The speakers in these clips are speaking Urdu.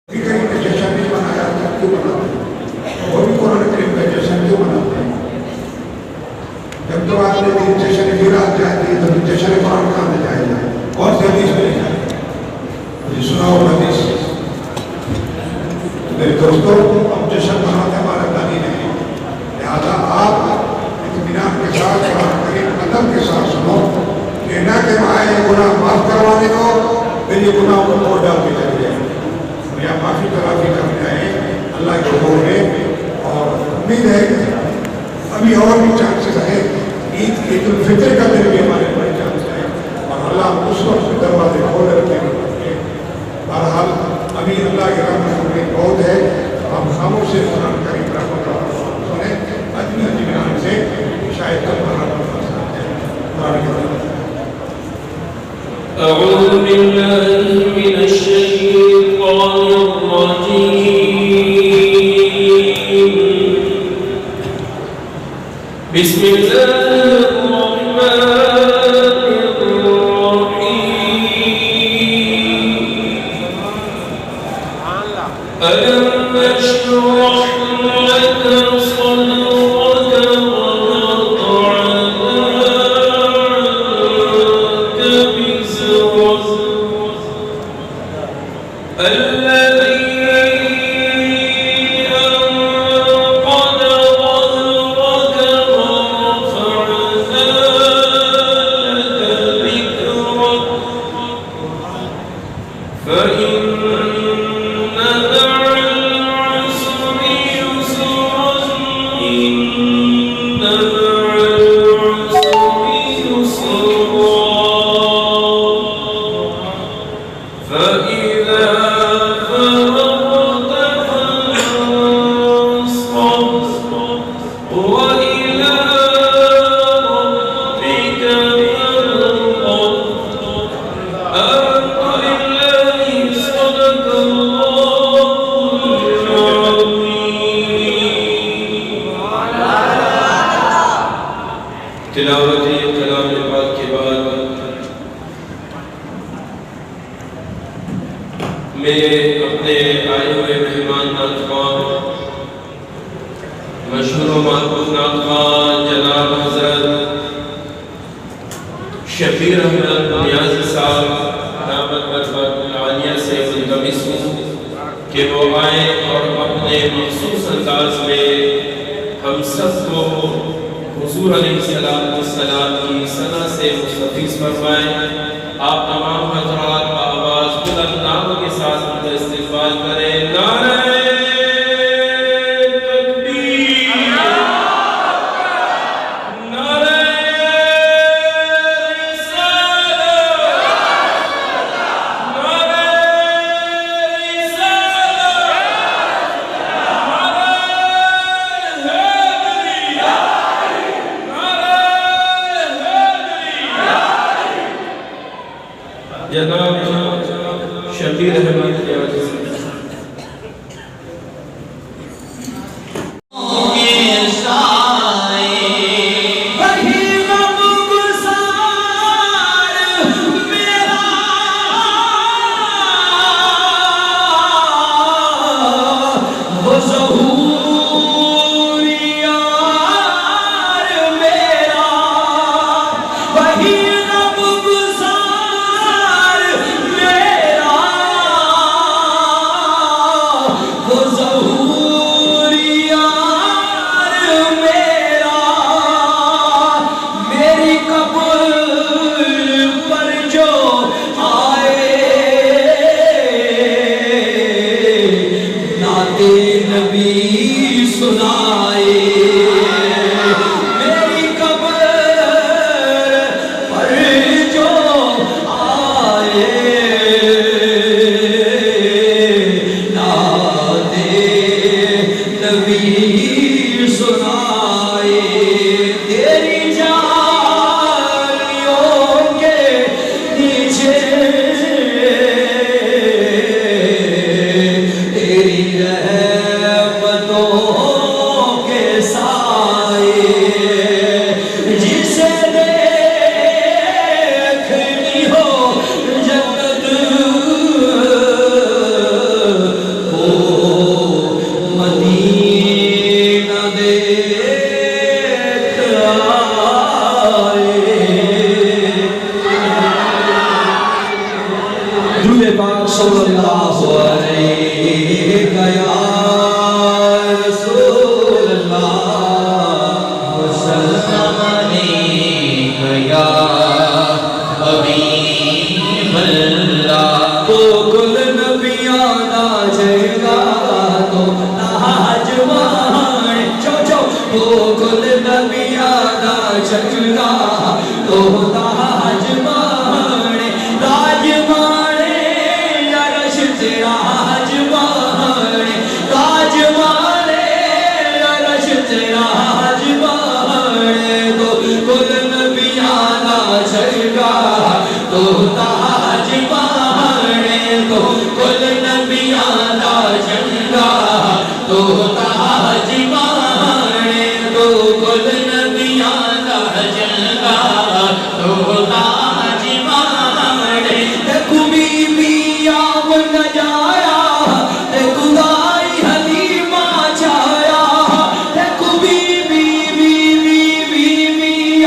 کریم کا جشن نہیں منایا تھا، کیوں مناتے ہیں؟ وہ بھی قرآن کریم کا جشن کیوں مناتے ہیں؟ جب تو آپ نے جشن میلاد جائے تھی تو جشن قرآن کہاں سے جائے گا؟ کون سی حدیث میں جائے گا؟ مجھے سناؤ حدیث۔ میرے دوستوں، ہم جشن مناتے ہمارا دانی نہیں، لہٰذا آپ اطمینان کے ساتھ قرآن کریم ادب کے ساتھ سنو کہ نہ کہ مائے گناہ معاف کروانے کو میری گناہ کو توڑ ڈال کے چلے جائیں، یا معافی تلافی کرنے آئے اللہ کے حکم میں۔ اور امید ہے کہ ابھی اور بھی چانسز ہے، عید الفطر کا دن بھی ہمارے بڑے چانس ہے، اور اللہ اس وقت دروازے کھول رکھے ہیں۔ بہرحال ابھی اللہ کے رحمت میں بہت ہے، ہم خاموش سے قرآن کریم رحمت اللہ سنیں اجمی اجمیان سے، شاید کل قرآن أعوذ بالله من الشيطان الرجيم بسم الله الرحمن الرحيم ألم نشرح لك صدرك صلی اللہ علیہ یا رسول اللہ وسلم علیہ یا حبیب اللہ تو کل نبیاں دا جگہ تو تاج مان تو کل نبیاں دا جگہ تو تاج مان راج مانے یا رشت راج مانے راج مانے یا رشت راج مانے تو کل نبیاں دا جگہ تو تاج مانے تو کل نبیاں دا جگہ تو تاج مانے تو کل نبیاں دا جگہ تو تاج مانے دیکھو بی بی آپ نہ جایا دیکھو دائی حلیمہ چایا دیکھو بی بی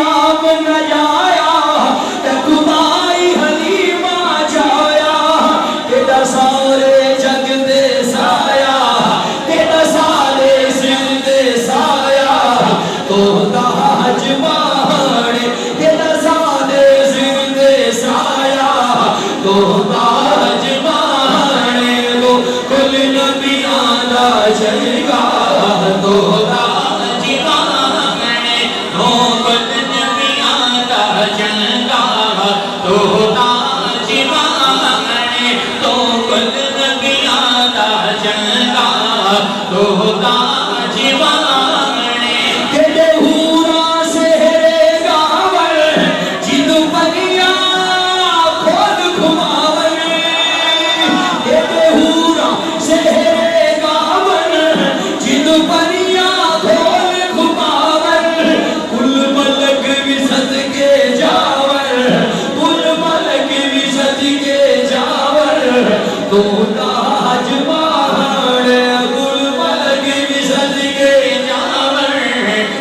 آپ نہ جایا دیکھو دائی حلیمہ چایا تیرا سارے جگ دے سایا تیرا سارے سر دے سایا تو تاج مانے تیرا سارے سر دے سایا تو تاج مانے تو کل نبیاں دا جگہ تو تاج مانے تو کل نبیاں دا جگہ تو تاج مانے تو کل نبیاں دا جگہ تو تاج مانے تیرے ہورا سہرے گاور جن پریاں کھول گھماور تیرے ہورا سہرے گاور جن پریاں کھول گھماور کل ملک بھی صدقے جاور کل ملک بھی صدقے جاور تو تاج مانے کل ملک بھی صدقے جاور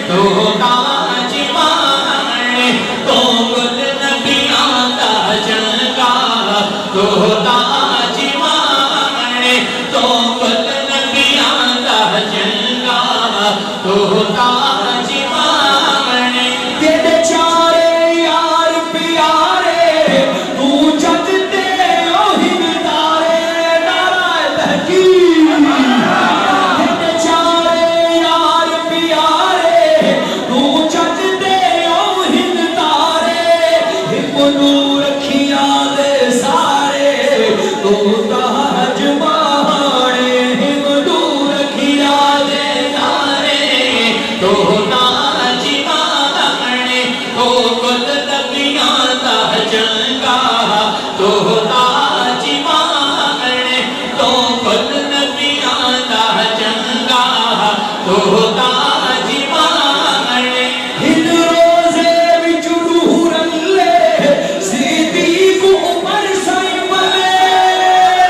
تو تاج مانے تو کل نبیاں دا جگہ تو تاج مانے تو کل نبیاں دا جگہ تو تاج مانے تیرے چارے یار پیارے تو جگ دے اوہن تارے نعرہ تحقیق تیرے چارے یار پیارے تو جگ دے اوہن تارے ہم نور رکھیاں دے سارے تو تاج مانے ہم نور رکھیاں دے سارے تو تاج مانے تو کل نبیاں دا جگہ تو تاج مانے تو کل نبیاں دا جگہ تو تاج مانے ہن روزے وچ نور اللہ صدیق عمر سائیں ملے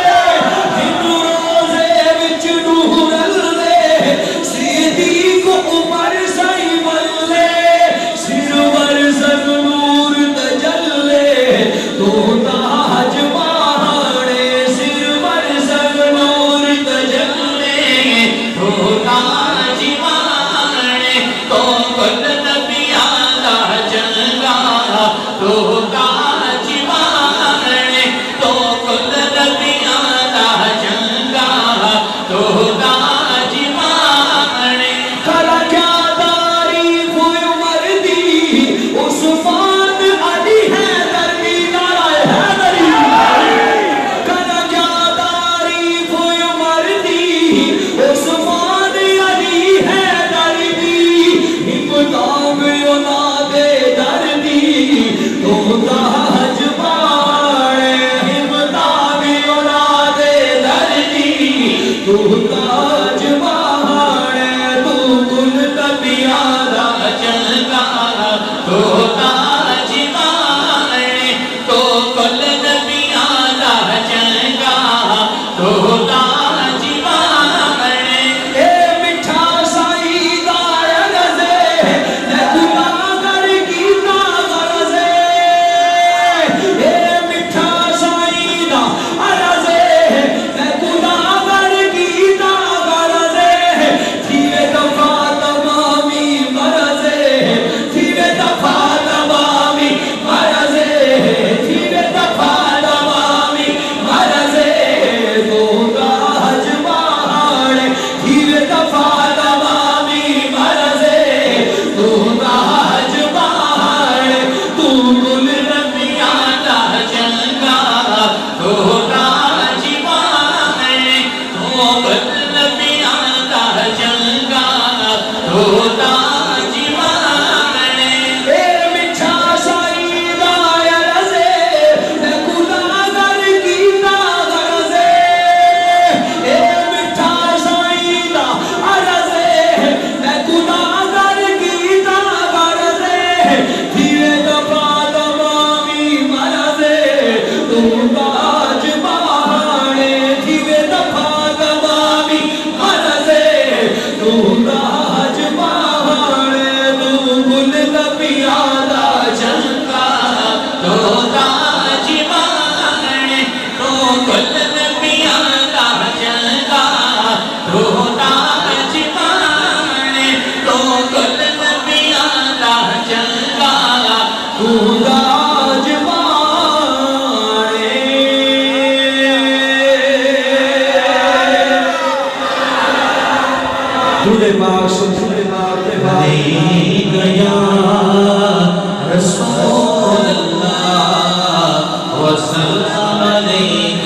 وسلم عليك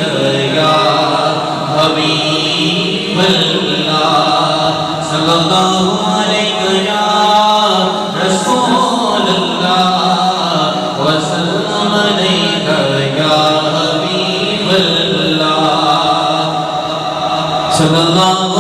يا حبيب الله صلى الله عليك يا رسول الله وسلم عليك يا حبيب الله صلى الله